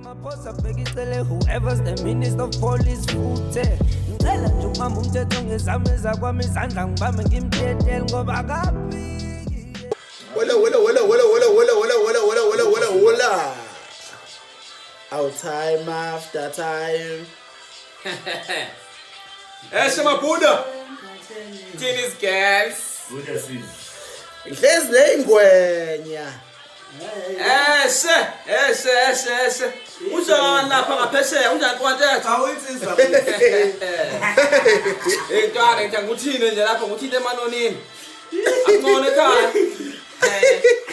Whoever's the minister of police futhe ngicela nje umama umthetho ngezame zakwami izandla ngibambe ngimthethe ngoba akaphi wala our time after time Shema Buddha Teenage girls Buddha sis Ihlezi lengwenya Eshe Unjani lapha ngaphesheya unjani kwantetha Awuyinsizwa Ntwana ngithi ngikuthini nje lapha ngikuthini emanonini Angone ekhaya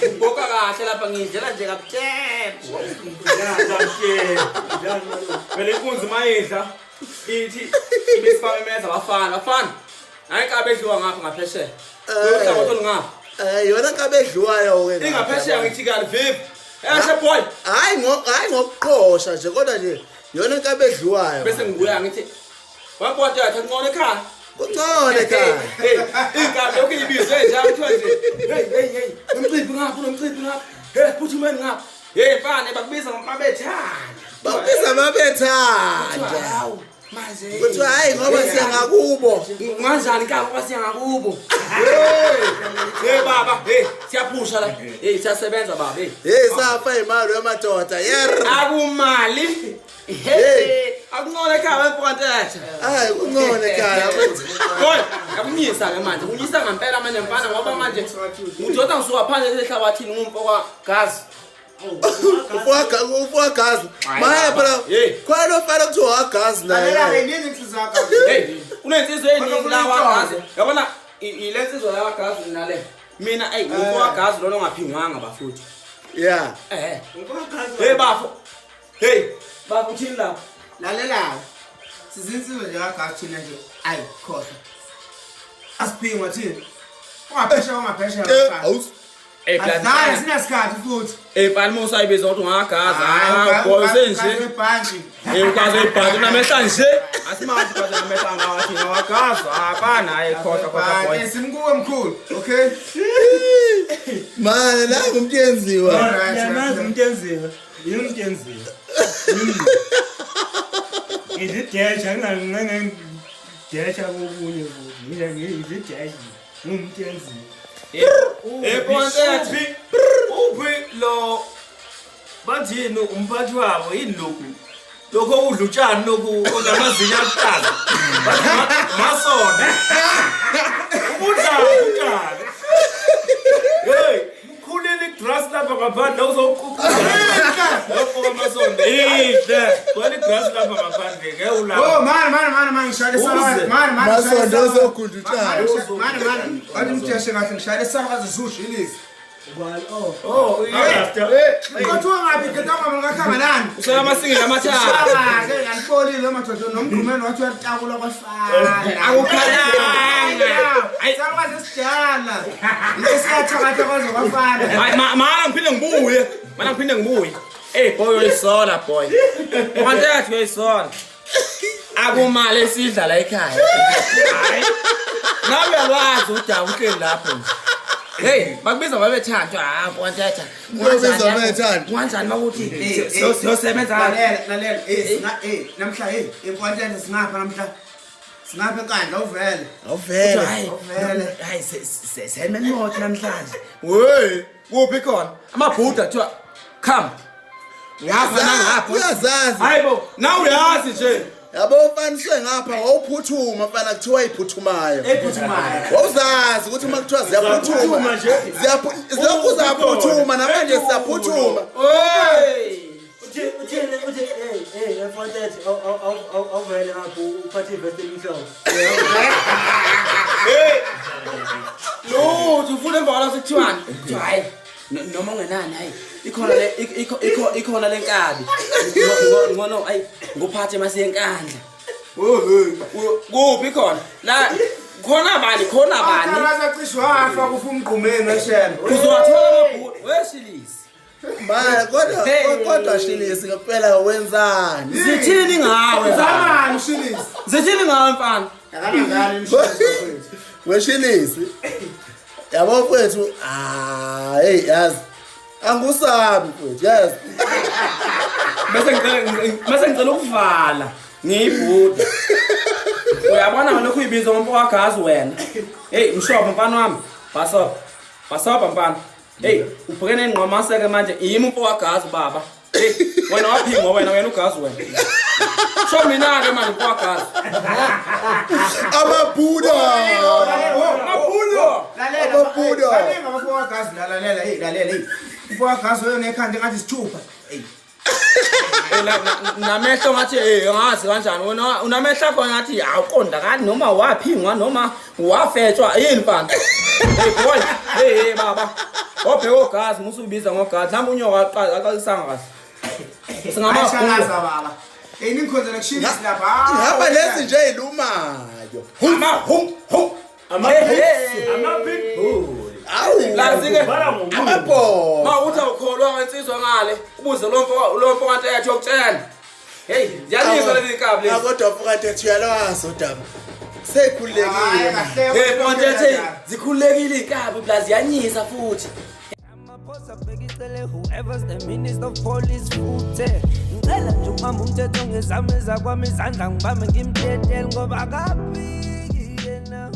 Ubhoka kahle lapha ngidlela nje kabuthembu Vele inkunzi mayidla ithi ibesifamemeza bafana hayi kabe edliwa ngapha ngaphesheya uyahlangothona ngapha yona kabe edliwayo ke ingaphesheya ngithi kanti vivi eshe boy hayi ngokuqhosha nje kodwa nje yona kabe edliwayo bese ngibuya ngithi wabona yathi ngqone ekhaya kuncane ekhaya ingabe lokho ibizwe nje akuthiwa nje hey umcimbi ngapha hey phuthumeni ngapha hey mfana bakubiza mabethanda hawu manje kuthi hayi ngoba siyangakubo kanjani ka ngoba siyangakubo hey baba hey siyaphusha la hey siyasebenza baba hey safa imali yamadoda akumali hey akuncone ekhaya empontetha hayi kuncone ekhaya boy akunyisa ke manje unyisa ngempela manje mfana ngoba manje udoda ngisuka phansi ehlabathini ngumfoka gazi ufuwa gazi maya phela khona ofana kuthiwa gazi naye hey unensizwe eningi la wagazi yabona ilensizwe la wagazi nale mina hey ufuwa gazi lona ongaphingwanga bafuthi yeah hey bafo hey bafo uthini la lalela sizinsizwe nje kagazi thina nje ayi khohle asiphingwa thina ungaphesha hey plan sinasikhathi futhi palmo sayibiza ukuthi ungagazi boy senje ukaze ibhanti namehla nje asimathi kaze namehla ngawathi ngawagazi hapana hayi khohle boy simkuwe mkhulu okay manje la ngumtyenziwa yamazi umtyenziwa yini umtyenziwa ngidesha ngangangidesha kokunye mina ngidesha ngumtyenziwa Pontetha uphi lo bathini umphathi wabo yini lokho okudla utshani lokhu onamazinya akuqala masona ukudla utshani hey mkhulele igrass lapha ngaphandle uzoququla lokho amasonto idle kwani igrass lapha ngaphandle ke ulapha man ngishayile sala man masonto uzogunda utshani man athi mtheshe kahle ngishayile sala kazisusha ilizwi Kuthiwa ngapi ngitama ngakhamba nani? usela amasingi lamathatha Ke ngalifolile amadoda nomgqumeni wathi uyatakula kwafana. Akukhalanga. Hayi sakwazi sijala. Lesiyathatha kwaze kwafana. hayi mana ngiphinde ngibuye hey boy uyisola boy Pontetha uyisola akumali esidla la ekhaya hayi nawe uyalwazi udawu uhleli lapho hey bakubiza babethandwa Pontetha kanjani bakuthi siyosebenza lalela namhla Pontetha singapha namhla singapha enkandla uvele hayi semenmoto namhlanje hey kuphi khona amabhuda kuthiwa come ngapha nangapha uyazazi hayibo nawe uyazi nje yabo ufaniswe ngapha wawuphuthuma mfana kuthiwa iphuthumayo wawuzazi ukuthi uma kuthiwa ziyaphuthuma ziyaphuthuma namanje siyaphuthuma hey uthi Pontetha awuvele lapho uphathi veste emhlophe hey lo ufuna emva sekuthiwani hayi noma ungenani hayi ikhona lenkabi ngono ayi nguphathe masenkandla kuphi khona la khona bani Abazacishwa wafa kufa umgqumeni weshembe. uzowathola amabhuku wesilisi manje kodwa shilisi ngempela wenzani zithini ngawe Zamani ushilisi. zithini ngawe mfana Akangani umshilisi. weshilisi yabo mfethu hey yazi Angusabi mfowethu. Yes. Mase ngicela ukuvala ngiyibhuda. Uyabona ngalokho uyibiza ngompokagazi wena. Hey mshopha mfana wami. Basopa mfana. Hey ubhekene nengqomaseke manje yimi umpokagazi baba. Hey wena waphingwa wena ugazi wena. Show mina ke manje umpokagazi. Amabhuda. Lalela. Baningi abafowagazi lalela lalela. Umfowagazi wena ekhanda ngathi sithupha. Namehlo ngathi ngazi kanjani wena unamehlo akho ngathi awuqonda kani noma waphingwa noma wafetshwa yini mfana. Hey boy hey baba obheka ogazi musubiza ngogazi mhlawumbe unyoka aqalisanga kahle Singamakhalaza baba. Ningikhonzela kushisa lapha. Ihamba lezi nje ilumayo. Ama-pitbull. Awu. Lazike Amabho. Mawuthi awukholwa ngensizwa ngale ubuze lo mfo kanti eyathi yokutshela. Hey ziyanyisa lezi inkabi lezi. Kodwa fuka ntethu uyalwazi udaba. Sekhulekile. Hey bontethe zikhulekile inkabi plus ziyanyisa futhi. Amaphosa bhekicele whoever's the minister of police futhe ngicela nje ubamba umthetho ngezame zakwami izandla ngibambe ngimtetele ngoba akaphi yena